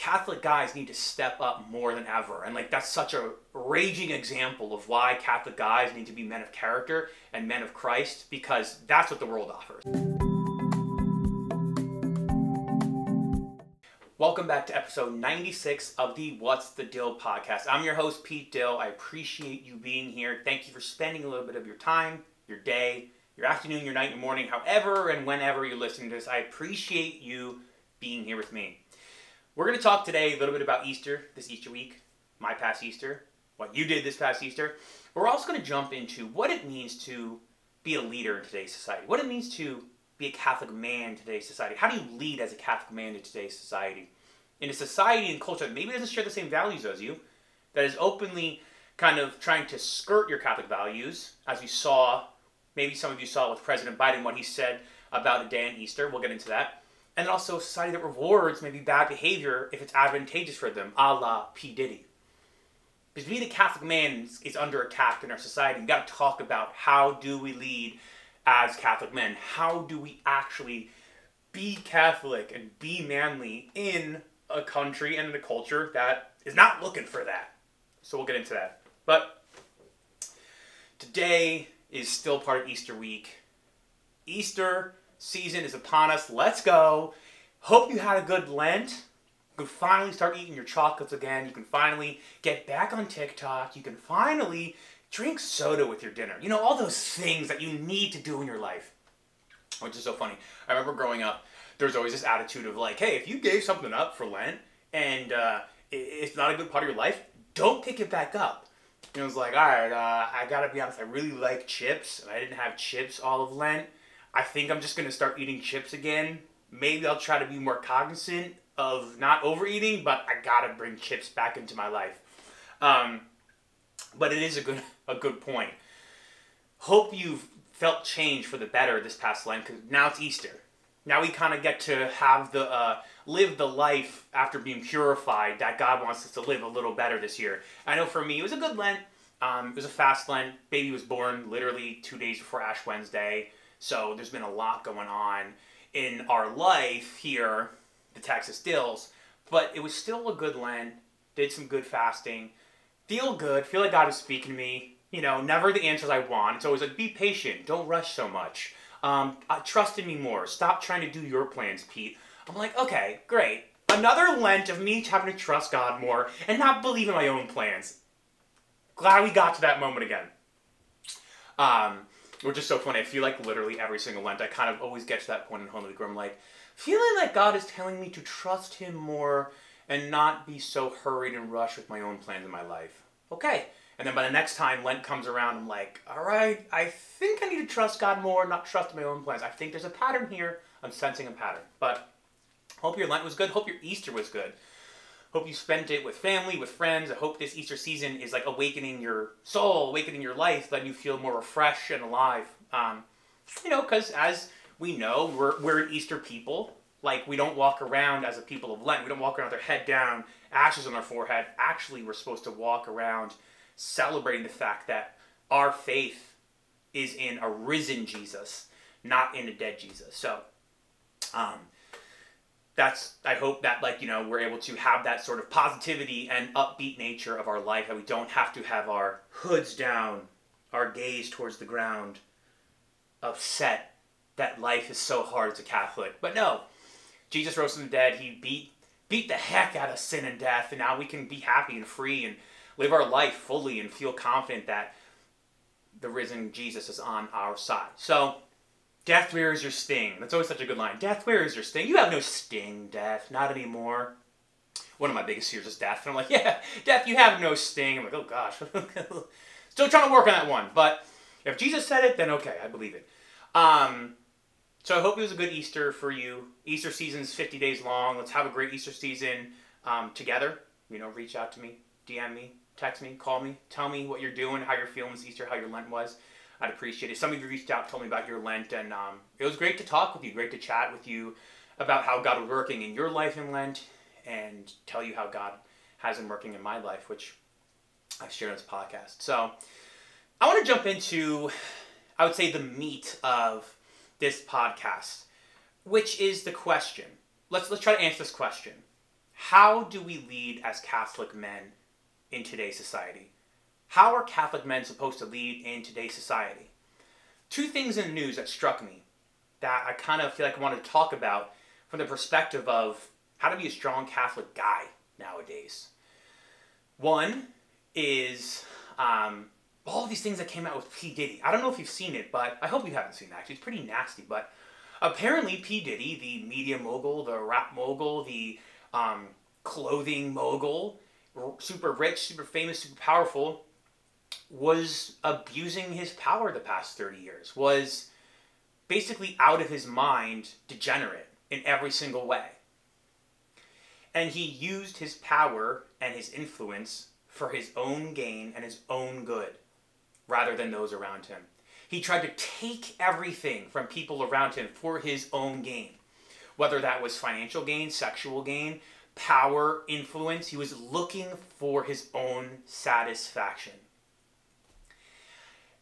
Catholic guys need to step up more than ever. And like that's such a raging example of why Catholic guys need to be men of character and men of Christ, because that's what the world offers. Welcome back to episode 96 of the What's the Dill podcast. I'm your host, Pete Dill. I appreciate you being here. Thank you for spending a little bit of your time, your day, your afternoon, your night, your morning, however and whenever you're listening to this. I appreciate you being here with me. We're going to talk today a little bit about Easter, this Easter week, my past Easter, what you did this past Easter. We're also going to jump into what it means to be a leader in today's society, what it means to be a Catholic man in today's society. How do you lead as a Catholic man in today's society? In a society and culture that maybe doesn't share the same values as you, that is openly kind of trying to skirt your Catholic values, as we saw, maybe some of you saw with President Biden, what he said about a day on Easter. We'll get into that. And then also a society that rewards maybe bad behavior if it's advantageous for them, a la P. Diddy. Because being a Catholic man is under attack in our society. We've got to talk about how do we lead as Catholic men? How do we actually be Catholic and be manly in a country and in a culture that is not looking for that? So we'll get into that. But today is still part of Easter week. Easter season is upon us. Let's go. Hope you had a good Lent. You can finally start eating your chocolates again. You can finally get back on TikTok. You can finally drink soda with your dinner. You know, all those things that you need to do in your life. Which is so funny. I remember growing up, there's always this attitude of like, hey, if you gave something up for Lent and it's not a good part of your life, don't pick it back up. And it was like, all right, I gotta be honest, I really like chips, and I didn't have chips all of Lent. I think I'm just gonna start eating chips again. Maybe I'll try to be more cognizant of not overeating, but I gotta bring chips back into my life. But it is a good point. Hope you've felt change for the better this past Lent, because now it's Easter. Now we kind of get to have live the life after being purified that God wants us to live a little better this year. I know for me, it was a good Lent. It was a fast Lent. Baby was born literally 2 days before Ash Wednesday. So there's been a lot going on in our life here, the Texas Dills. But it was still a good Lent. Did some good fasting. Feel good. Feel like God is speaking to me. You know, never the answers I want. It's always like, be patient. Don't rush so much. Trust in me more. Stop trying to do your plans, Pete. I'm like, okay, great. Another Lent of me having to trust God more and not believe in my own plans. Glad we got to that moment again. Which is so funny. I feel like literally every single Lent, I kind of always get to that point in Holy Week where I'm like, feeling like God is telling me to trust Him more and not be so hurried and rushed with my own plans in my life. Okay. And then by the next time Lent comes around, I'm like, all right, I think I need to trust God more, not trust my own plans. I think there's a pattern here. I'm sensing a pattern. But hope your Lent was good. Hope your Easter was good. Hope you spent it with family, with friends. I hope this Easter season is like awakening your soul, awakening your life, letting you feel more refreshed and alive. You know, because as we know, we're an Easter people. Like, we don't walk around as a people of Lent. We don't walk around with our head down, ashes on our forehead. Actually, we're supposed to walk around celebrating the fact that our faith is in a risen Jesus, not in a dead Jesus. So, I hope that, like, you know, we're able to have that sort of positivity and upbeat nature of our life, that we don't have to have our hoods down, our gaze towards the ground, upset that life is so hard as a Catholic. But no, Jesus rose from the dead. He beat the heck out of sin and death, and now we can be happy and free and live our life fully and feel confident that the risen Jesus is on our side. So, death, where is your sting? That's always such a good line. Death, where is your sting? You have no sting, death. Not anymore. One of my biggest fears is death. And I'm like, yeah, death, you have no sting. I'm like, oh gosh. Still trying to work on that one. But if Jesus said it, then okay, I believe it. So I hope it was a good Easter for you. Easter season's 50 days long. Let's have a great Easter season together. You know, reach out to me, DM me, text me, call me, tell me what you're doing, how you're feeling this Easter, how your Lent was. I'd appreciate it. Some of you reached out, told me about your Lent, and it was great to talk with you, great to chat with you about how God was working in your life in Lent, and tell you how God has been working in my life, which I've shared on this podcast. So I want to jump into, I would say, the meat of this podcast, which is the question. Let's try to answer this question. how do we lead as Catholic men in today's society? How are Catholic men supposed to lead in today's society? Two things in the news that struck me that I kind of feel like I wanted to talk about from the perspective of how to be a strong Catholic guy nowadays. One is all of these things that came out with P. Diddy. I don't know if you've seen it, but I hope you haven't seen it actually. It's pretty nasty, but apparently P. Diddy, the media mogul, the rap mogul, the clothing mogul, super rich, super famous, super powerful, was abusing his power the past 30 years, was basically out of his mind, degenerate in every single way. And he used his power and his influence for his own gain and his own good, rather than those around him. He tried to take everything from people around him for his own gain. Whether that was financial gain, sexual gain, power, influence, he was looking for his own satisfaction.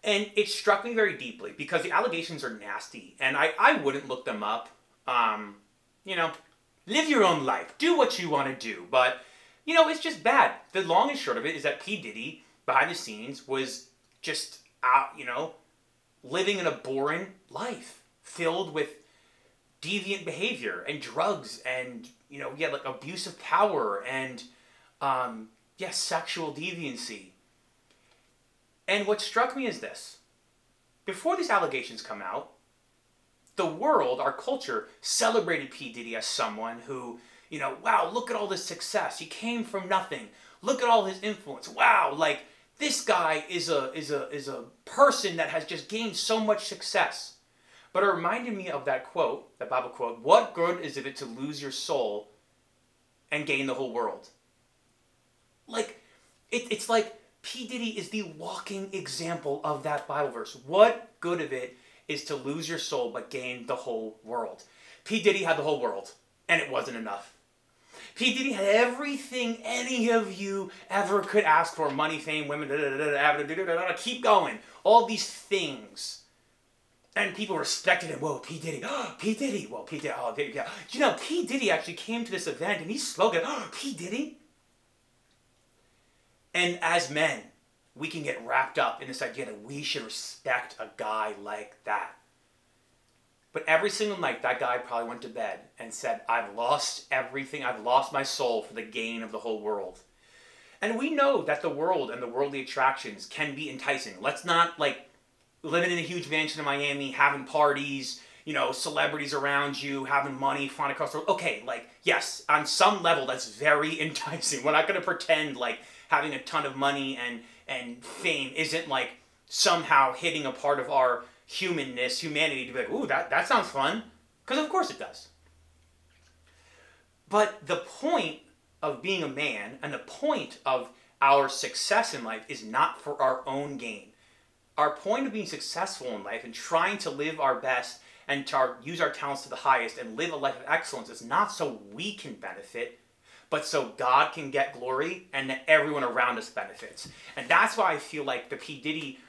And it struck me very deeply because the allegations are nasty and I wouldn't look them up. You know, live your own life. Do what you want to do. But, you know, it's just bad. The long and short of it is that P. Diddy, behind the scenes, was just out, you know, living an abhorrent life filled with deviant behavior and drugs and, you know, yeah, like abuse of power and, yes, sexual deviancy. And what struck me is this. Before these allegations come out, the world, our culture, celebrated P. Diddy as someone who, you know, wow, look at all this success. He came from nothing. Look at all his influence. Wow, like, this guy is a person that has just gained so much success. But it reminded me of that quote, that Bible quote, what good is it to lose your soul and gain the whole world? Like, it's like P. Diddy is the walking example of that Bible verse. What good of it is to lose your soul but gain the whole world? P. Diddy had the whole world, and it wasn't enough. P. Diddy had everything any of you ever could ask for. Money, fame, women, keep going. All these things. And people respected him. Whoa, P. Diddy. Oh, P. Diddy. Whoa, P. Diddy. Oh, yeah. You know, P. Diddy actually came to this event and he spoke it. Oh, P. Diddy. And as men, we can get wrapped up in this idea that we should respect a guy like that. But every single night, that guy probably went to bed and said, I've lost everything. I've lost my soul for the gain of the whole world. And we know that the world and the worldly attractions can be enticing. Let's not, like, living in a huge mansion in Miami, having parties, you know, celebrities around you, having money, flying across the world. Okay, like, yes, on some level, that's very enticing. We're not going to pretend like having a ton of money and fame isn't, like, somehow hitting a part of our humanness, humanity, to be like, ooh, that sounds fun. Because of course it does. But the point of being a man and the point of our success in life is not for our own gain. Our point of being successful in life and trying to live our best and to use our talents to the highest and live a life of excellence is not so we can benefit, but so God can get glory and that everyone around us benefits. And that's why I feel like the P. Diddy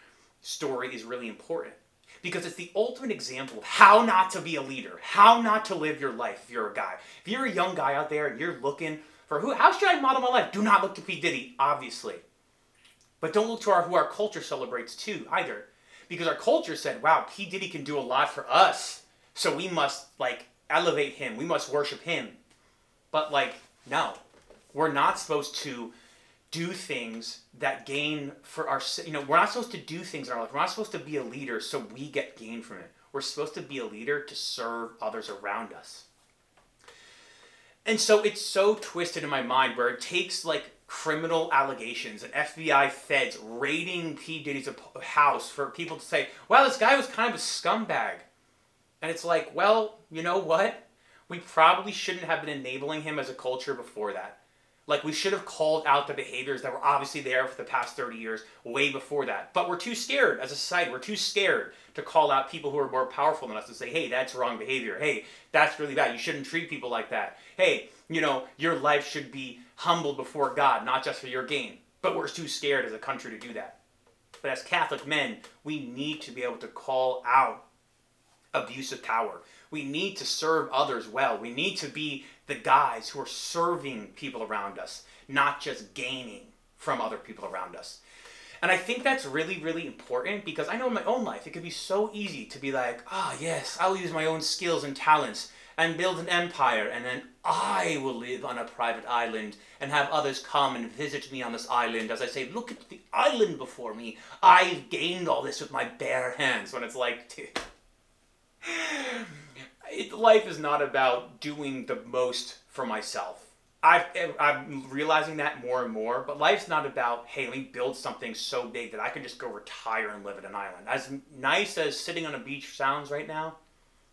story is really important. Because it's the ultimate example of how not to be a leader, how not to live your life if you're a guy. If you're a young guy out there and you're looking for how should I model my life? Do not look to P. Diddy, obviously. But don't look to who our culture celebrates too, either. Because our culture said, wow, P. Diddy can do a lot for us, so we must, like, elevate him. We must worship him. But, like, no. We're not supposed to do things that gain for our, you know, we're not supposed to do things in our life. We're not supposed to be a leader so we get gain from it. We're supposed to be a leader to serve others around us. And so it's so twisted in my mind where it takes, like, criminal allegations and FBI feds raiding P. Diddy's house for people to say, well, this guy was kind of a scumbag. And it's like, well, you know what? We probably shouldn't have been enabling him as a culture before that. Like, we should have called out the behaviors that were obviously there for the past 30 years, way before that. But we're too scared as a society. We're too scared to call out people who are more powerful than us and say, hey, that's wrong behavior. Hey, that's really bad. You shouldn't treat people like that. Hey, you know, your life should be humbled before God, not just for your gain. But we're too scared as a country to do that. But as Catholic men, we need to be able to call out abuse of power. We need to serve others well. We need to be the guys who are serving people around us, not just gaining from other people around us. And I think that's really, really important, because I know in my own life, it could be so easy to be like, yes, I'll use my own skills and talents and build an empire, and then I will live on a private island and have others come and visit me on this island as I say, look at the island before me. I've gained all this with my bare hands. When it's like, dude, life is not about doing the most for myself. I'm realizing that more and more, but life's not about, hey, let me build something so big that I can just go retire and live at an island. As nice as sitting on a beach sounds right now,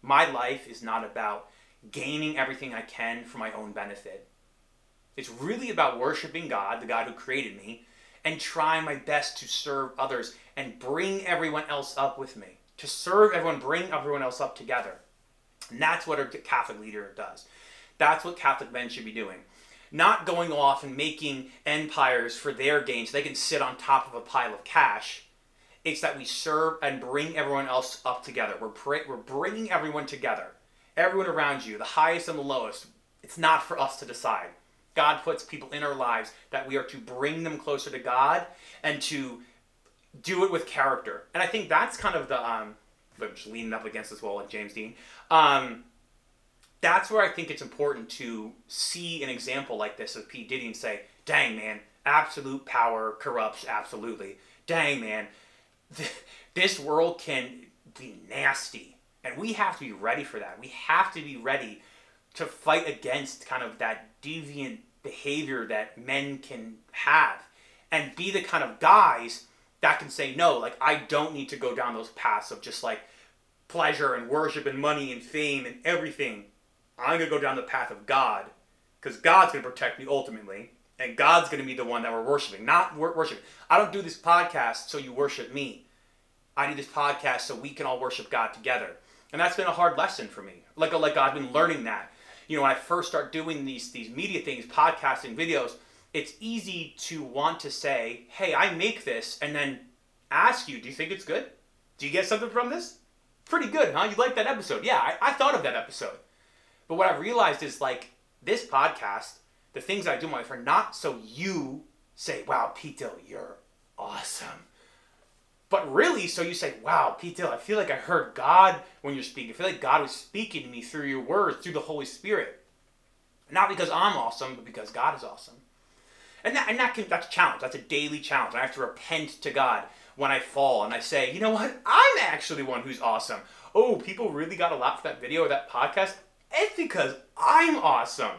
my life is not about gaining everything I can for my own benefit. It's really about worshiping God, the God who created me, and trying my best to serve others and bring everyone else up with me. To serve everyone, bring everyone else up together. And that's what a Catholic leader does. That's what Catholic men should be doing. Not going off and making empires for their gain so they can sit on top of a pile of cash. It's that we serve and bring everyone else up together. We're bringing everyone together. Everyone around you, the highest and the lowest. It's not for us to decide. God puts people in our lives that we are to bring them closer to God and to do it with character. And I think that's kind of the, I'm just leaning up against this wall like James Dean. That's where I think it's important to see an example like this of P. Diddy and say, dang, man, absolute power corrupts absolutely. Dang, man, this world can be nasty. And we have to be ready for that. We have to be ready to fight against kind of that deviant behavior that men can have. And be the kind of guys that can say, no, like, I don't need to go down those paths of just like pleasure and worship and money and fame and everything. I'm going to go down the path of God, because God's going to protect me ultimately, and God's going to be the one that we're worshiping, not worship. I don't do this podcast so you worship me. I do this podcast so we can all worship God together. And that's been a hard lesson for me. Like I've been learning that. You know, when I first start doing these media things, podcasting, videos, it's easy to want to say, hey, I make this, and then ask you, do you think it's good? Do you get something from this? Pretty good, huh? You like that episode? Yeah, I thought of that episode. But what I realized is, like, this podcast, the things I do in my life are not so you say, wow, Pete Dill, you're awesome. But really, so you say, wow, Pete Dill, I feel like I heard God when you're speaking. I feel like God was speaking to me through your words, through the Holy Spirit. Not because I'm awesome, but because God is awesome. And that's a challenge. That's a daily challenge. I have to repent to God when I fall. And I say, you know what? I'm actually one who's awesome. Oh, people really got a lot for that video or that podcast? It's because I'm awesome.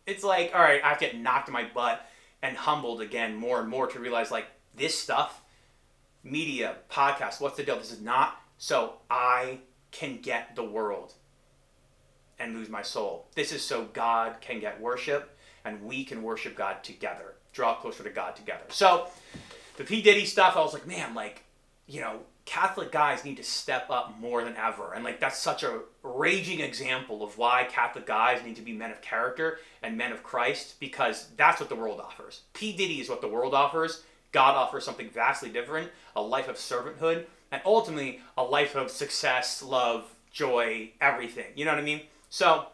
It's like, all right, I have to get knocked in my butt and humbled again more and more to realize, like, this stuff, media, podcast, what's the deal? This is not so I can get the world and lose my soul. This is so God can get worship and we can worship God together, draw closer to God together. So the P. Diddy stuff, I was like, man, like, you know, Catholic guys need to step up more than ever. And like, that's such a raging example of why Catholic guys need to be men of character and men of Christ, because that's what the world offers. P. Diddy is what the world offers. God offers something vastly different, a life of servanthood, and ultimately a life of success, love, joy, everything. You know what I mean? So,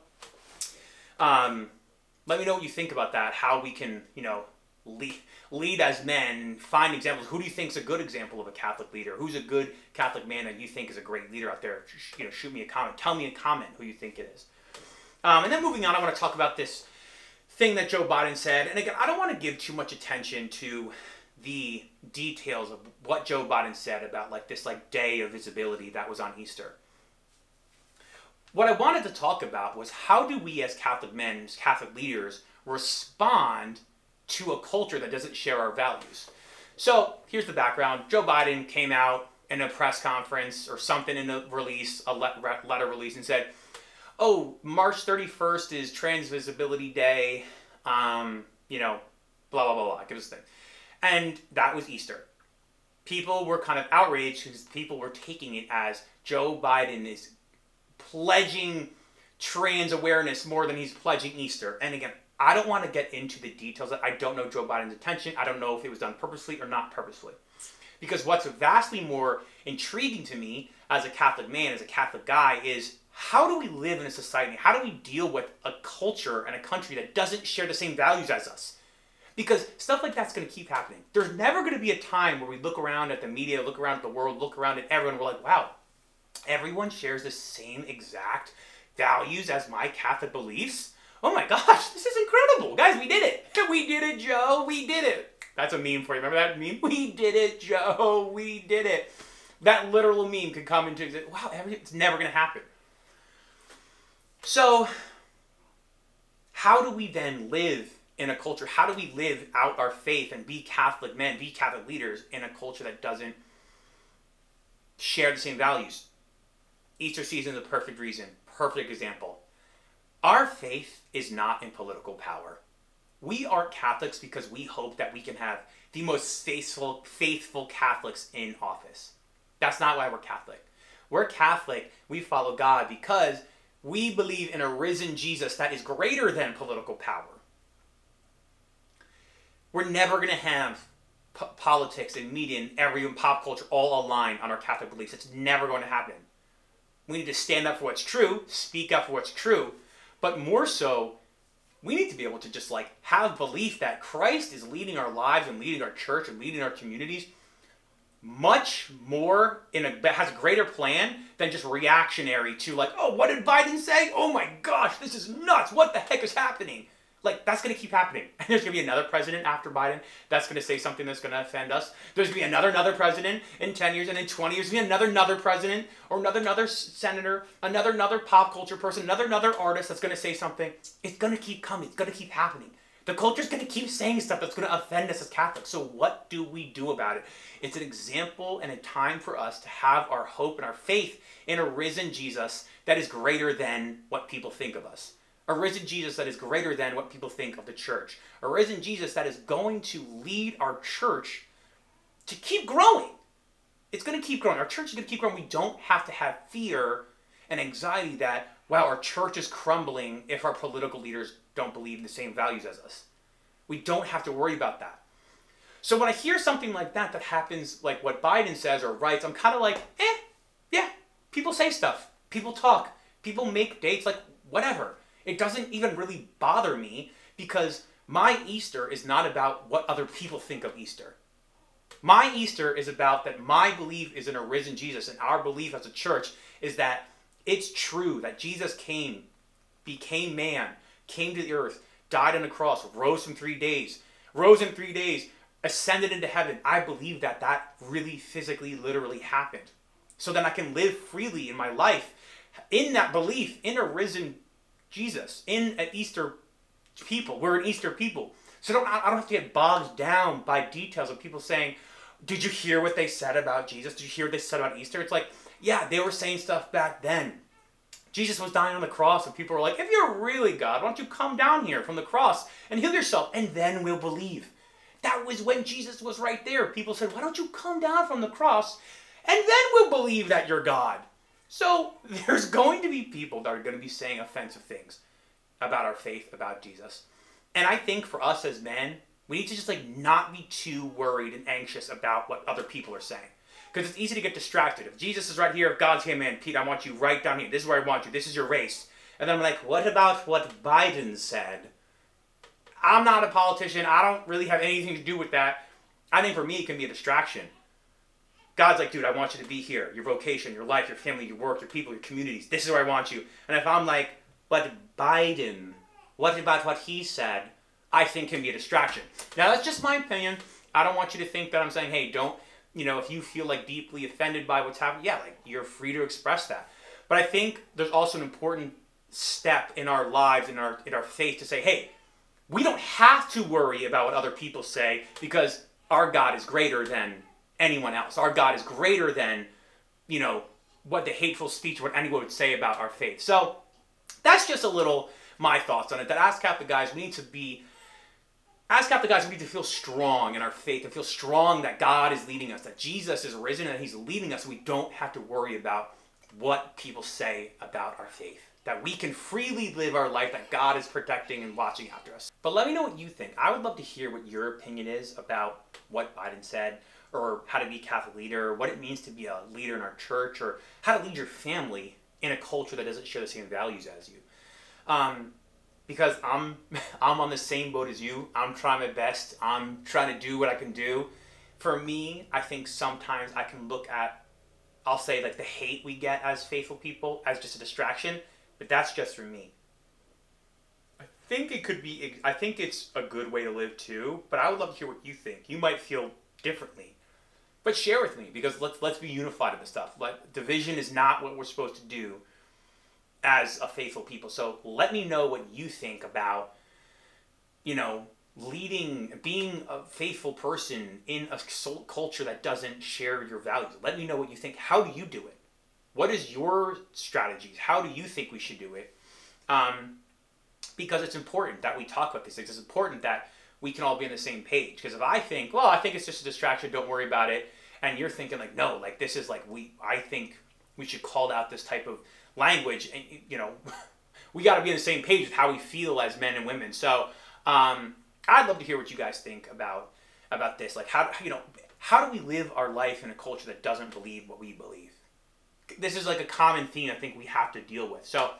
let me know what you think about that, how we can, you know, lead as men, find examples. Who do you think is a good example of a Catholic leader? Who's a good Catholic man that you think is a great leader out there? You know, shoot me a comment. Tell me in a comment who you think it is. And then moving on, I want to talk about this thing that Joe Biden said. And again, I don't want to give too much attention to the details of what Joe Biden said about like this like day of visibility that was on Easter. What I wanted to talk about was, how do we as Catholic men, as Catholic leaders, respond to a culture that doesn't share our values? So here's the background. Joe Biden came out in a press conference or something in the release, a letter release, and said, oh, March 31st is Trans Visibility Day, you know, blah, blah, blah, blah, give us a thing. And that was Easter. People were kind of outraged because people were taking it as Joe Biden is pledging trans awareness more than he's pledging Easter. And again, I don't want to get into the details. I don't know Joe Biden's intention. I don't know if it was done purposely or not purposely. Because what's vastly more intriguing to me as a Catholic man, as a Catholic guy, is how do we live in a society? How do we deal with a culture and a country that doesn't share the same values as us? Because stuff like that's going to keep happening. There's never going to be a time where we look around at the media, look around at the world, look around at everyone, we're like, wow, everyone shares the same exact values as my Catholic beliefs? Oh my gosh, this is incredible. Guys, we did it. We did it, Joe. We did it. That's a meme for you. Remember that meme? We did it, Joe. We did it. That literal meme could come into, wow, it's never going to happen. So, how do we then live in a culture? How do we live out our faith and be Catholic men, be Catholic leaders in a culture that doesn't share the same values? Easter season is a perfect reason, perfect example. Our faith is not in political power. We aren't Catholics because we hope that we can have the most faithful Catholics in office. That's not why we're Catholic. We're Catholic, we follow God because we believe in a risen Jesus that is greater than political power. We're never going to have politics and media and every pop culture all aligned on our Catholic beliefs. It's never going to happen. We need to stand up for what's true, speak up for what's true, but more so, we need to be able to just like have belief that Christ is leading our lives and leading our church and leading our communities much more has a greater plan than just reactionary to like, oh, what did Biden say? Oh my gosh, this is nuts. What the heck is happening? Like, that's going to keep happening. And there's going to be another president after Biden that's going to say something that's going to offend us. There's going to be another president in 10 years, and in 20 years, there's going to be another president, or another senator, another pop culture person, another artist that's going to say something. It's going to keep coming. It's going to keep happening. The culture's going to keep saying stuff that's going to offend us as Catholics. So what do we do about it? It's an example and a time for us to have our hope and our faith in a risen Jesus that is greater than what people think of us. A risen Jesus that is greater than what people think of the church. A risen Jesus that is going to lead our church to keep growing. It's going to keep growing. Our church is going to keep growing. We don't have to have fear and anxiety that, wow, our church is crumbling if our political leaders don't believe in the same values as us. We don't have to worry about that. So when I hear something like that happens, like what Biden says or writes, I'm kind of like, yeah, people say stuff. People talk. People make dates, like whatever. It doesn't even really bother me because my Easter is not about what other people think of Easter. My Easter is about that my belief is in a risen Jesus, and our belief as a church is that it's true that Jesus came, became man, came to the earth, died on the cross, rose in 3 days, ascended into heaven. I believe that that really physically, literally happened. So then I can live freely in my life in that belief, in a risen Jesus, in an Easter people. We're an Easter people. So I don't have to get bogged down by details of people saying, did you hear what they said about Jesus? Did you hear what they said about Easter? It's like, yeah, they were saying stuff back then. Jesus was dying on the cross, and people were like, if you're really God, why don't you come down here from the cross and heal yourself, and then we'll believe. That was when Jesus was right there. People said, why don't you come down from the cross, and then we'll believe that you're God. So there's going to be people that are going to be saying offensive things about our faith, about Jesus. And I think for us as men, we need to just like not be too worried and anxious about what other people are saying. Because it's easy to get distracted. If Jesus is right here, if God's here, man, Pete, I want you right down here. This is where I want you. This is your race. And then I'm like, what about what Biden said? I'm not a politician. I don't really have anything to do with that. I think for me, it can be a distraction. God's like, dude, I want you to be here. Your vocation, your life, your family, your work, your people, your communities. This is where I want you. And if I'm like, but Biden, what about what he said? I think can be a distraction. Now, that's just my opinion. I don't want you to think that I'm saying, hey, don't, if you feel like deeply offended by what's happening, yeah, like you're free to express that. But I think there's also an important step in our lives, in our faith to say, hey, we don't have to worry about what other people say because our God is greater than anyone else. Our God is greater than, what the hateful speech, what anyone would say about our faith. So that's just a little my thoughts on it. That as Catholic guys, we need to feel strong in our faith and feel strong that God is leading us, that Jesus is risen and he's leading us. We don't have to worry about what people say about our faith. That we can freely live our life, that God is protecting and watching after us. But let me know what you think. I would love to hear what your opinion is about what Biden said, or how to be a Catholic leader, or what it means to be a leader in our church, or how to lead your family in a culture that doesn't share the same values as you. Because I'm on the same boat as you. I'm trying my best. I'm trying to do what I can do. For me, I think sometimes I can look at, I'll say, like the hate we get as faithful people as just a distraction, but that's just for me. I think it could be, I think it's a good way to live too, but I would love to hear what you think. You might feel differently, but share with me, because let's be unified in this stuff. Division is not what we're supposed to do as a faithful people. So let me know what you think about, leading, being a faithful person in a culture that doesn't share your values. Let me know what you think. How do you do it? What is your strategies? How do you think we should do it? Because it's important that we talk about these things. It's important that we can all be on the same page. Because if I think, well, I think it's just a distraction, don't worry about it, and you're thinking like, no, like this is like, I think we should call out this type of language, and we got to be on the same page with how we feel as men and women. So I'd love to hear what you guys think about this. Like, how do we live our life in a culture that doesn't believe what we believe? This is like a common theme I think we have to deal with. So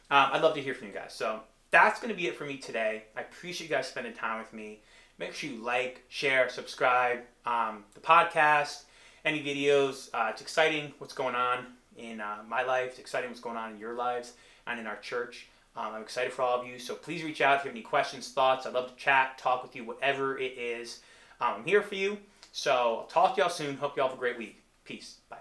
I'd love to hear from you guys. So that's going to be it for me today. I appreciate you guys spending time with me. Make sure you like, share, subscribe the podcast, any videos. It's exciting what's going on in my life. It's exciting what's going on in your lives and in our church. I'm excited for all of you. So please reach out if you have any questions, thoughts. I'd love to chat, talk with you, whatever it is. I'm here for you. So I'll talk to y'all soon. Hope y'all have a great week. Peace. Bye.